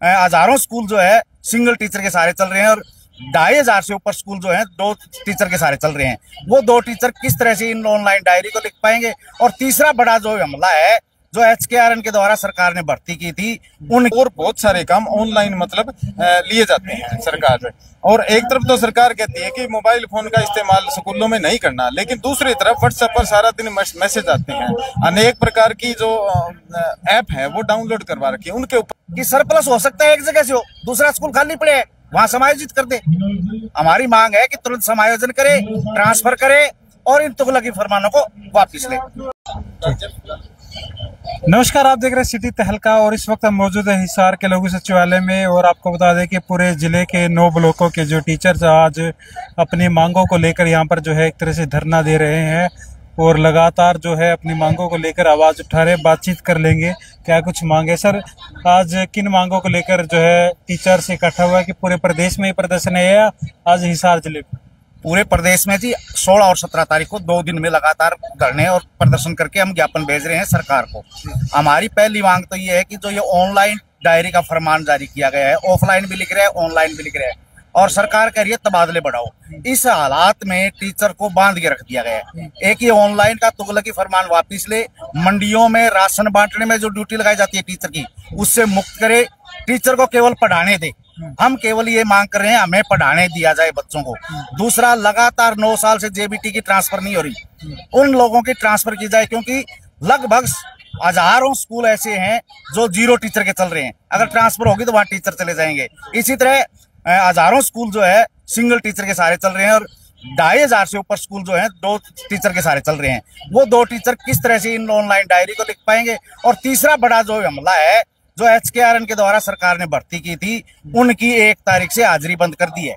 हजारों स्कूल जो है सिंगल टीचर के सहारे चल रहे हैं और 2500 से ऊपर स्कूल जो है 2 टीचर के सहारे चल रहे हैं। वो 2 टीचर किस तरह से इन ऑनलाइन डायरी को लिख पाएंगे? और तीसरा बड़ा जो हमला है जो HKRN के द्वारा सरकार ने भर्ती की थी और बहुत सारे काम ऑनलाइन मतलब लिए जाते हैं सरकार से। और एक तरफ तो सरकार कहती है कि मोबाइल फोन का इस्तेमाल स्कूलों में नहीं करना, लेकिन दूसरी तरफ व्हाट्सएप पर सारा दिन मैसेज आते हैं, अनेक प्रकार की जो ऐप है वो डाउनलोड करवा रखी है उनके ऊपर कि सरप्लस हो सकता है एक जगह से हो, दूसरा स्कूल खाली पड़े है, वहां समायोजित कर दे। हमारी मांग है कि तुरंत समायोजन करे, ट्रांसफर करे और इन तुगलकी फरमानों को वापिस ले। नमस्कार, आप देख रहे हैं सिटी तहलका और इस वक्त हम मौजूद है हिसार के लघु सचिवालय में। और आपको बता दें कि पूरे जिले के 9 ब्लॉकों के जो टीचर्स आज अपनी मांगों को लेकर यहाँ पर जो है एक तरह से धरना दे रहे हैं और लगातार जो है अपनी मांगों को लेकर आवाज उठा रहे। बातचीत कर लेंगे क्या कुछ मांगे। सर, आज किन मांगों को लेकर जो है टीचर्स इकट्ठा हुआ है कि पूरे प्रदेश में ही प्रदर्शन है या आज हिसार जिले में? पूरे प्रदेश में जी 16 और 17 तारीख को 2 दिन में लगातार धरने और प्रदर्शन करके हम ज्ञापन भेज रहे हैं सरकार को। हमारी पहली मांग तो ये है कि जो ये ऑनलाइन डायरी का फरमान जारी किया गया है, ऑफलाइन भी लिख रहे हैं, ऑनलाइन भी लिख रहे हैं और सरकार कह रही है तबादले बढ़ाओ। इस हालात में टीचर को बांध के रख दिया गया है। एक ये ऑनलाइन का तुगलकी फरमान वापिस ले, मंडियों में राशन बांटने में जो ड्यूटी लगाई जाती है टीचर की उससे मुक्त करे, टीचर को केवल पढ़ाने दे। हम केवल ये मांग कर रहे हैं हमें पढ़ाने दिया जाए बच्चों को। दूसरा, लगातार 9 साल से JBT की ट्रांसफर नहीं हो रही, उन लोगों की ट्रांसफर की जाए क्योंकि लगभग हजारों स्कूल ऐसे हैं जो 0 टीचर के चल रहे हैं। अगर ट्रांसफर होगी तो वहां टीचर चले जाएंगे। इसी तरह हजारों स्कूल जो है सिंगल टीचर के सहारे चल रहे हैं और 2500 से ऊपर स्कूल जो है 2 टीचर के सहारे चल रहे हैं। वो 2 टीचर किस तरह से इन ऑनलाइन डायरी को लिख पाएंगे? और तीसरा बड़ा जो हमला है जो HKRN के द्वारा सरकार ने भर्ती की थी उनकी 1 तारीख से हाजिरी बंद कर दी है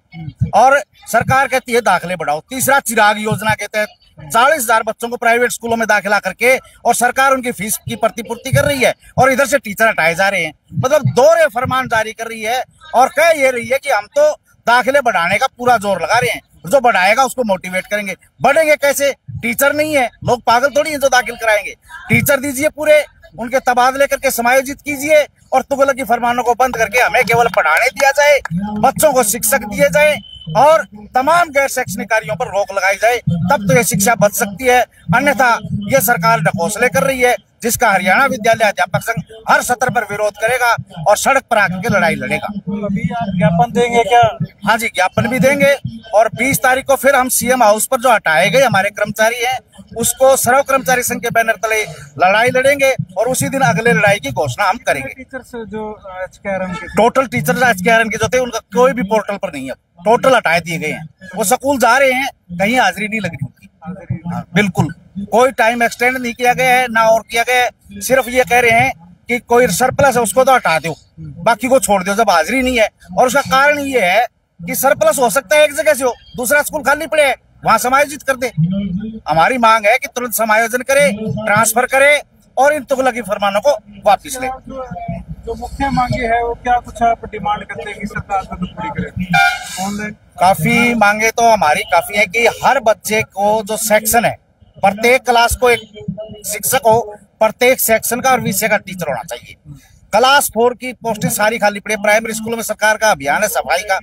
और सरकार कहती है दाखिले बढ़ाओ। तीसरा, चिराग योजना के तहत 40,000 बच्चों को प्राइवेट स्कूलों में दाखिला करके और सरकार उनकी फीस की प्रतिपूर्ति कर रही है और इधर से टीचर हटाए जा रहे हैं। मतलब दोहरे फरमान जारी कर रही है और कह ये रही है कि हम तो दाखिले बढ़ाने का पूरा जोर लगा रहे हैं, जो बढ़ाएगा उसको मोटिवेट करेंगे। बढ़ेंगे कैसे? टीचर नहीं है, लोग पागल थोड़ी है जो दाखिल कराएंगे। टीचर दीजिए पूरे, उनके तबादले करके समायोजित कीजिए और तुगलकी फरमानों को बंद करके हमें केवल पढ़ाने दिया जाए, बच्चों को शिक्षक दिए जाए और तमाम गैर शैक्षणिक कार्यों पर रोक लगाई जाए, तब तो ये शिक्षा बच सकती है। अन्यथा ये सरकार ढकोसले कर रही है जिसका हरियाणा विद्यालय अध्यापक संघ हर सत्र पर विरोध करेगा और सड़क पर आकर के लड़ाई लड़ेगा। अभी आप ज्ञापन देंगे क्या? हाँ जी, ज्ञापन भी देंगे और 20 तारीख को फिर हम CM हाउस पर जो हटाए गए हमारे कर्मचारी हैं उसको सर्व कर्मचारी संघ के बैनर तले लड़ाई लड़ेंगे और उसी दिन अगले लड़ाई की घोषणा हम करेंगे। टीचर्स जो HKRN के टोटल टीचर्स HKRN के जो थे उनका कोई भी पोर्टल पर नहीं है, टोटल हटा दिए गए हैं। वो स्कूल जा रहे हैं, कहीं हाजिरी नहीं लग रही उनकी। हाँ, बिल्कुल कोई टाइम एक्सटेंड नहीं किया गया है ना और किया गया है। सिर्फ ये कह रहे हैं कि कोई सरप्लस है उसको तो हटा दो, बाकी को छोड़ दो जब हाजिरी नहीं है। और उसका कारण ये है कि सरप्लस हो सकता है एक जगह से हो, दूसरा स्कूल खाली पड़े है, वहां समायोजित कर दे। हमारी मांग है कि तुरंत समायोजन करे, ट्रांसफर करे और इन तुगलकी फरमानों को वापिस ले। जो मुख्य मांगे है वो क्या कुछ आप डिमांड करते हैं कि सरकार को पूरी करे? ऑनलाइन काफी मांगे तो हमारी काफी है कि हर बच्चे को जो सेक्शन है, प्रत्येक क्लास को एक शिक्षक हो, प्रत्येक सेक्शन का और विषय का टीचर होना चाहिए। क्लास 4 की पोस्टें सारी खाली पड़ी। प्राइमरी स्कूलों में सरकार का अभियान है सफाई का,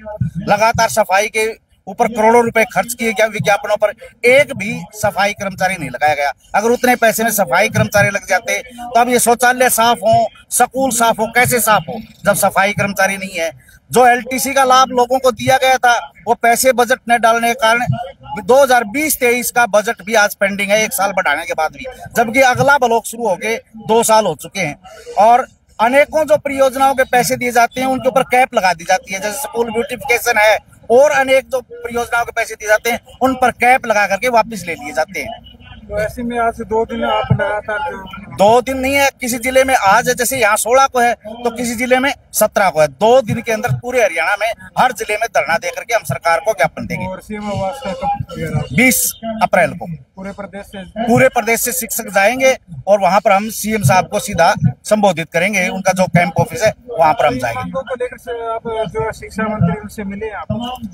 लगातार सफाई के ऊपर करोड़ों रुपए खर्च किए गए विज्ञापनों पर, एक भी सफाई कर्मचारी नहीं लगाया गया। अगर उतने पैसे में सफाई कर्मचारी लग जाते तो अब ये शौचालय साफ हो, स्कूल साफ हो, कैसे साफ हो जब सफाई कर्मचारी नहीं है? जो LTC का लाभ लोगों को दिया गया था वो पैसे बजट न डालने के कारण 2020-23 का बजट भी आज पेंडिंग है, 1 साल बढ़ाने के बाद भी, जबकि अगला ब्लॉक शुरू हो गए 2 साल हो चुके हैं। और अनेकों जो परियोजनाओं के पैसे दिए जाते हैं उनके ऊपर कैप लगा दी जाती है, जैसे स्कूल ब्यूटिफिकेशन है और अनेक जो परियोजनाओं के पैसे दिए जाते हैं उन पर कैप लगा करके वापस ले लिए जाते हैं। तो ऐसे में आज 2 दिन आप लगातार 2 दिन नहीं है, किसी जिले में आज है, जैसे यहाँ 16 को है तो किसी जिले में 17 को है। 2 दिन के अंदर पूरे हरियाणा में हर जिले में धरना दे करके हम सरकार को ज्ञापन देंगे। और CM आवास का कब? 20 अप्रैल को पूरे प्रदेश से शिक्षक जाएंगे और वहां पर हम CM साहब को सीधा संबोधित करेंगे। उनका जो कैंप ऑफिस है वहां पर हम जाएंगे। आप जो शिक्षा मंत्री उनसे मिले? आप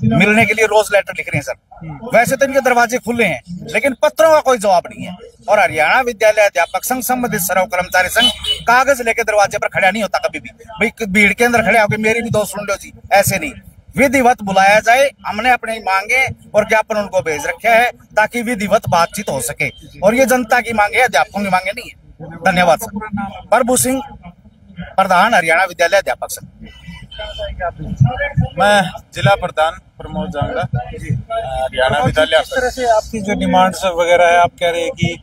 मिलने के लिए रोज लेटर लिख रहे हैं सर। वैसे तो इनके दरवाजे खुले हैं, लेकिन पत्रों का कोई जवाब नहीं है। और हरियाणा विद्यालय अध्यापक संघ संबंधित सर्व कर्मचारी संघ कागज लेके दरवाजे पर खड़ा नहीं होता कभी भी। भाई भीड़ के अंदर खड़े होकर मेरी भी दोस्त सुन लो जी, ऐसे नहीं। विधिवत बुलाया जाए, हमने अपनी मांगे और ज्ञापन उनको भेज रखे है ताकि विधिवत बातचीत हो सके। और ये जनता की मांगे है, अध्यापकों की मांगे नहीं है। धन्यवाद सर। प्रभु सिंह, प्रधान हरियाणा विद्यालय अध्यापक संघ। मैं जिला प्रधान प्रमोद जांगड़ा, हरियाणा विद्यालय। इस तरह से आपकी जो डिमांड्स वगैरह है, आप कह रहे हैं कि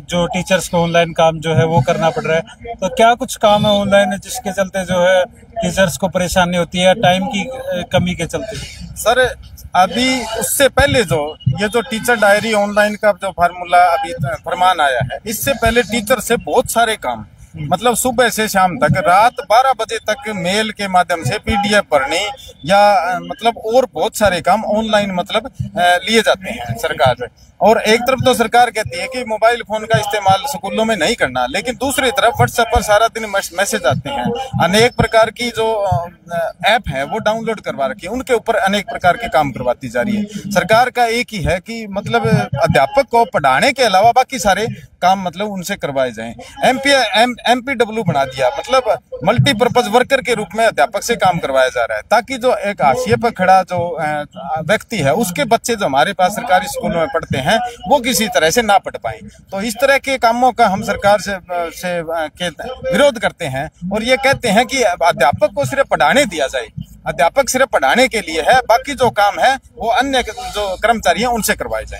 जो टीचर्स को ऑनलाइन काम जो है वो करना पड़ रहा है, तो क्या कुछ काम है ऑनलाइन जिसके चलते जो है टीचर्स को परेशानी होती है टाइम की कमी के चलते? सर अभी उससे पहले ये जो टीचर डायरी ऑनलाइन का जो फार्मूला अभी फरमान आया है, इससे पहले टीचर से बहुत सारे काम, मतलब सुबह से शाम तक, रात 12 बजे तक मेल के माध्यम से पीडीएफ भरने या मतलब और बहुत सारे काम ऑनलाइन मतलब लिए जाते हैं सरकार से। और एक तरफ तो सरकार कहती है कि मोबाइल फोन का इस्तेमाल स्कूलों में नहीं करना, लेकिन दूसरी तरफ व्हाट्सएप पर सारा दिन मैसेज आते हैं, अनेक प्रकार की जो ऐप है वो डाउनलोड करवा रखी है, उनके ऊपर अनेक प्रकार के काम करवाती जा रही है। सरकार का एक ही है कि मतलब अध्यापक को पढ़ाने के अलावा बाकी सारे काम मतलब उनसे करवाए जाएं। MPW बना दिया, मतलब मल्टीपर्पज वर्कर के रूप में अध्यापक से काम करवाया जा रहा है, ताकि जो एक हाशिए पर खड़ा जो व्यक्ति है उसके बच्चे जो हमारे पास सरकारी स्कूलों में पढ़ते हैं वो किसी तरह से ना पढ़ पाए। तो इस तरह के कामों का हम सरकार से विरोध करते हैं और ये कहते हैं कि अध्यापक को सिर्फ पढ़ाने दिया जाए। अध्यापक सिर्फ पढ़ाने के लिए है, बाकी जो काम है वो अन्य जो कर्मचारी हैं उनसे करवाए जाए।